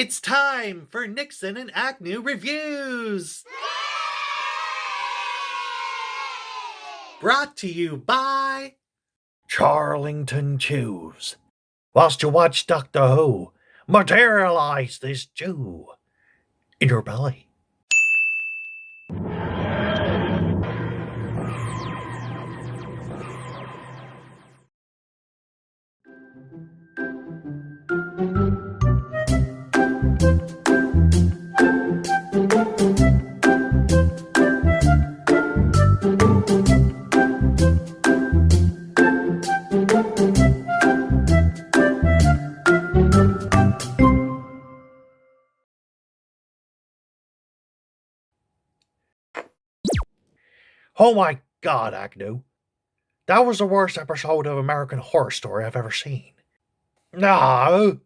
It's time for Nixon and Agnew Reviews! Brought to you by Charlington Chews. Whilst you watch Doctor Who, materialize this Jew in your belly. Oh my God, Agnew. That was the worst episode of American Horror Story I've ever seen. No!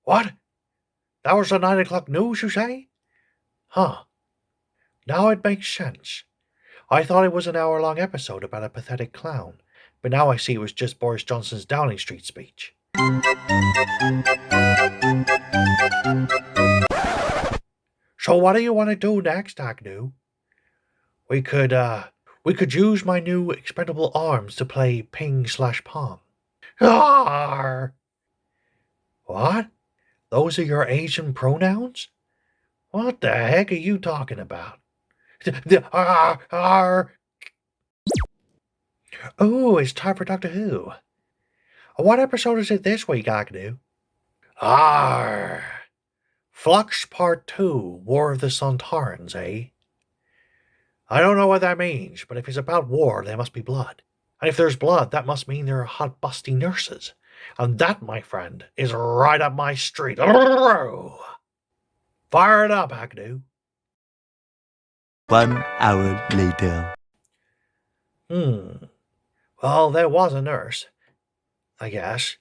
What? That was the 9 o'clock news, you say? Huh. Now it makes sense. I thought it was an hour-long episode about a pathetic clown, but now I see it was just Boris Johnson's Downing Street speech. So what do you want to do next, Agnew? We could use my new expendable arms to play ping/pong. Arr! What? Those are your Asian pronouns? What the heck are you talking about? Arr! Oh, it's time for Doctor Who. What episode is it this week, Agnew? Arr! Flux Part 2, War of the SONTARANS, eh? I don't know what that means, but if it's about war, there must be blood. And if there's blood, that must mean there are hot busty nurses. And that, my friend, is right up my street. Fire it up, Agnew. 1 hour later. Well, there was a nurse, I guess.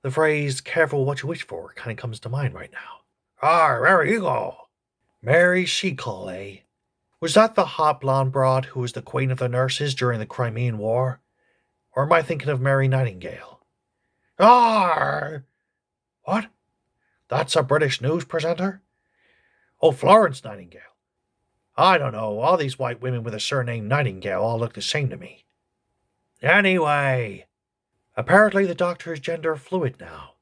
The phrase, careful what you wish for, kind of comes to mind right now. There you go. Mary Seacole, eh? Was that the hot blonde broad who was the queen of the nurses during the Crimean War? Or am I thinking of Mary Nightingale? What? That's a British news presenter? Oh, Florence Nightingale. I don't know, all these white women with a surname Nightingale all look the same to me. Anyway, apparently the doctor is gender fluid now.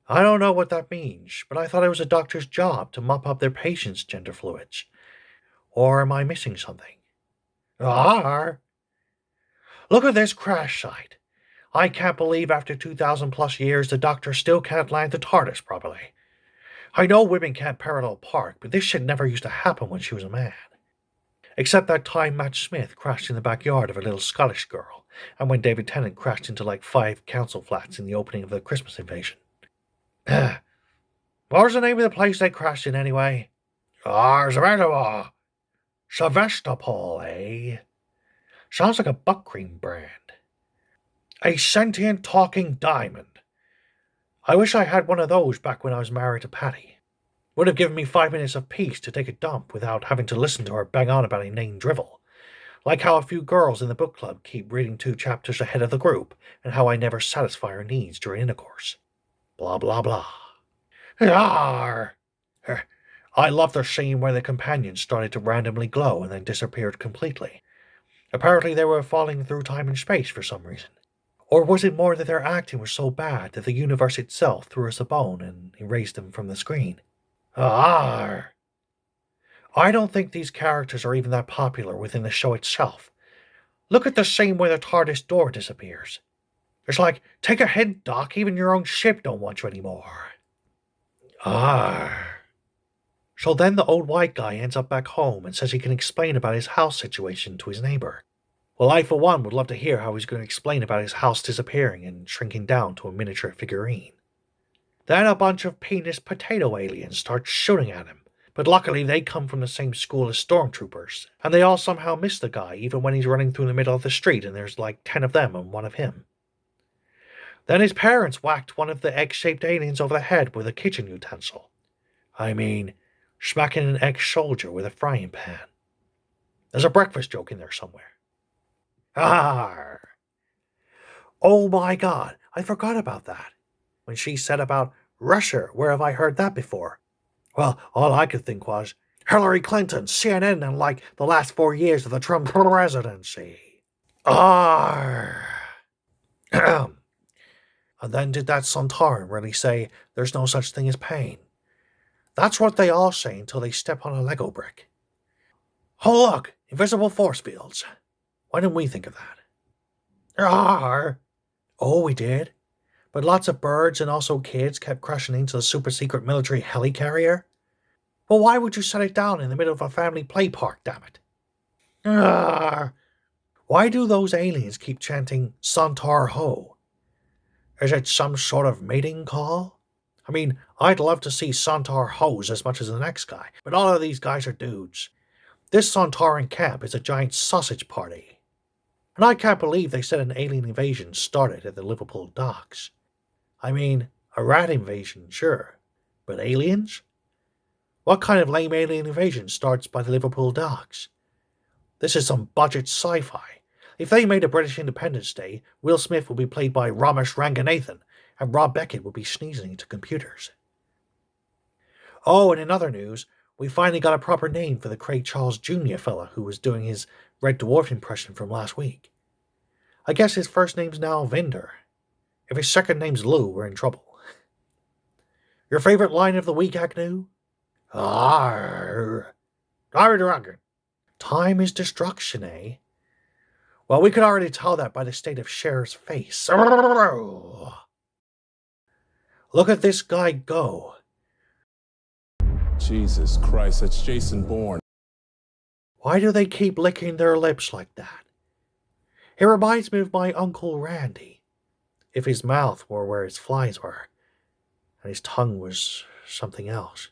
I don't know what that means, but I thought it was a doctor's job to mop up their patients' gender fluids. Or am I missing something? Look at this crash site. I can't believe after 2,000 plus years the doctor still can't land the TARDIS properly. I know women can't parallel park, but this shit never used to happen when she was a man. Except that time Matt Smith crashed in the backyard of a little Scottish girl, and when David Tennant crashed into like 5 council flats in the opening of the Christmas Invasion. What was the name of the place they crashed in anyway? Sevastopol, eh? Sounds like a buck cream brand. A sentient talking diamond. I wish I had one of those back when I was married to Patty. Would have given me 5 minutes of peace to take a dump without having to listen to her bang on about inane drivel. Like how a few girls in the book club keep reading 2 chapters ahead of the group, and how I never satisfy her needs during intercourse. Blah blah blah. Arr! I love the scene where the companions started to randomly glow and then disappeared completely. Apparently they were falling through time and space for some reason. Or was it more that their acting was so bad that the universe itself threw us a bone and erased them from the screen? I don't think these characters are even that popular within the show itself. Look at the scene where the TARDIS door disappears. It's like, take a hint, Doc, even your own ship don't want you anymore. So then the old white guy ends up back home and says he can explain about his house situation to his neighbor. Well, I for one would love to hear how he's going to explain about his house disappearing and shrinking down to a miniature figurine. Then a bunch of penis potato aliens start shooting at him, but luckily they come from the same school as stormtroopers, and they all somehow miss the guy even when he's running through the middle of the street and there's like 10 of them and 1 of him. Then his parents whacked one of the egg-shaped aliens over the head with a kitchen utensil. I mean, smacking an ex-soldier with a frying pan. There's a breakfast joke in there somewhere. Oh my God, I forgot about that. When she said about Russia, where have I heard that before? Well, all I could think was Hillary Clinton, CNN, and like the last 4 years of the Trump presidency. Arr. And then did that Sontaran really say there's no such thing as pain? That's what they all say until they step on a Lego brick. Oh look, invisible force fields. Why didn't we think of that? Arr. Oh, we did? But lots of birds and also kids kept crashing into the super secret military helicarrier? Well, why would you set it down in the middle of a family play park, damn it? Arr. Why do those aliens keep chanting Sontar Ho? Is it some sort of mating call? I mean, I'd love to see Sontar Hoes as much as the next guy, but all of these guys are dudes. This Sontaran camp is a giant sausage party. And I can't believe they said an alien invasion started at the Liverpool docks. I mean, a rat invasion, sure. But aliens? What kind of lame alien invasion starts by the Liverpool docks? This is some budget sci-fi. If they made a British Independence Day, Will Smith would be played by Ramesh Ranganathan, and Rob Beckett would be sneezing into computers. Oh, and in other news, we finally got a proper name for the Craig Charles Jr. fella who was doing his Red Dwarf impression from last week. I guess his first name's now Vinder. If his second name's Lou, we're in trouble. Your favorite line of the week, Agnew? Arr. Time is destruction, eh? Well, we could already tell that by the state of Cher's face. Look at this guy go. Jesus Christ, that's Jason Bourne. Why do they keep licking their lips like that? It reminds me of my Uncle Randy. If his mouth were where his flies were, and his tongue was something else.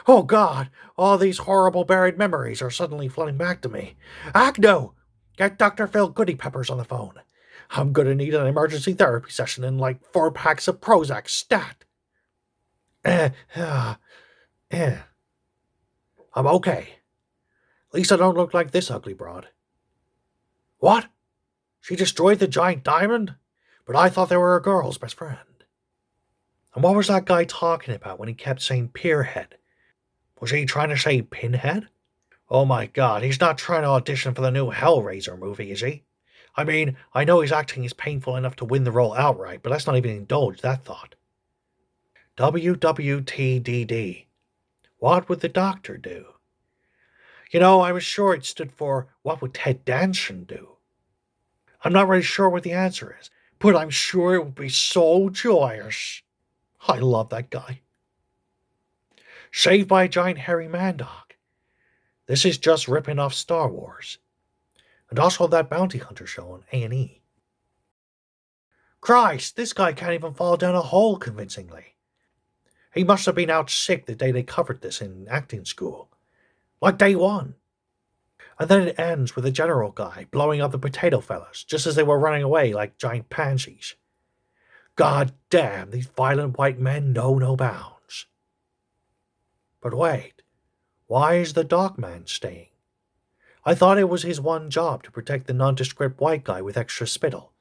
Oh God, all these horrible buried memories are suddenly flooding back to me. Agnew! Get Dr. Phil Goody Peppers on the phone. I'm gonna need an emergency therapy session and like 4 packs of Prozac stat. I'm okay. At least I don't look like this ugly broad. What? She destroyed the giant diamond? But I thought they were a girl's best friend. And what was that guy talking about when he kept saying Pierhead? Was he trying to say Pinhead? Oh my God, he's not trying to audition for the new Hellraiser movie, is he? I mean, I know his acting is painful enough to win the role outright, but let's not even indulge that thought. WWTDD. What would the doctor do? You know, I was sure it stood for what would Ted Danson do? I'm not really sure what the answer is, but I'm sure it would be so joyous. I love that guy. Saved by a giant hairy man-dog. This is just ripping off Star Wars. And also that bounty hunter show on A&E. Christ, this guy can't even fall down a hole convincingly. He must have been out sick the day they covered this in acting school. Like day one. And then it ends with the general guy blowing up the potato fellas just as they were running away like giant pansies. God damn, these violent white men know no bounds. But wait, why is the dog man staying? I thought it was his one job to protect the nondescript white guy with extra spittle.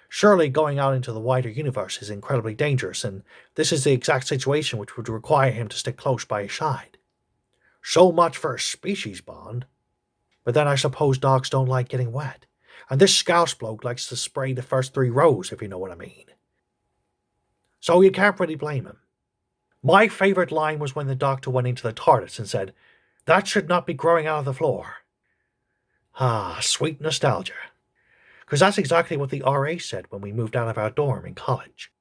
Surely going out into the wider universe is incredibly dangerous, and this is the exact situation which would require him to stick close by his side. So much for a species bond. But then I suppose dogs don't like getting wet, and this Scouse bloke likes to spray the first 3 rows, if you know what I mean. So you can't really blame him. My favourite line was when the doctor went into the TARDIS and said, "That should not be growing out of the floor." Ah, sweet nostalgia. Because that's exactly what the RA said when we moved out of our dorm in college.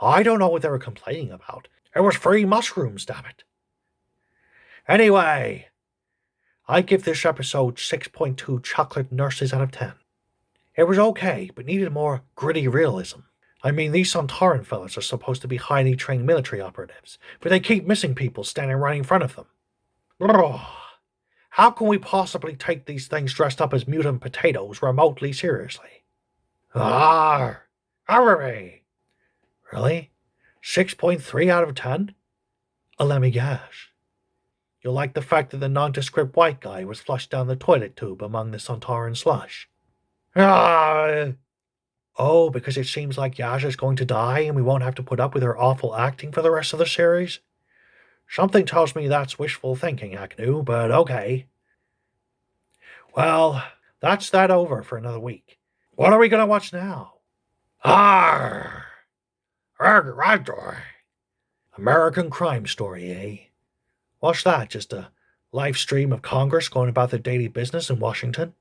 I don't know what they were complaining about. It was free mushrooms, damn it. Anyway, I give this episode 6.2 chocolate nurses out of 10. It was okay, but needed more gritty realism. I mean, these Sontaran fellas are supposed to be highly trained military operatives, but they keep missing people standing right in front of them. Brrr. How can we possibly take these things dressed up as mutant potatoes remotely seriously? Arr! Arr! Really? 6.3 out of 10? Let me guess. You'll like the fact that the nondescript white guy was flushed down the toilet tube among the Sontaran slush. Ah! Oh, because it seems like Yasha's going to die and we won't have to put up with her awful acting for the rest of the series? Something tells me that's wishful thinking, Agnew, but okay. Well, that's that over for another week. What are we going to watch now? Arr! Arr! American Crime Story, eh? What's that, just a live stream of Congress going about their daily business in Washington?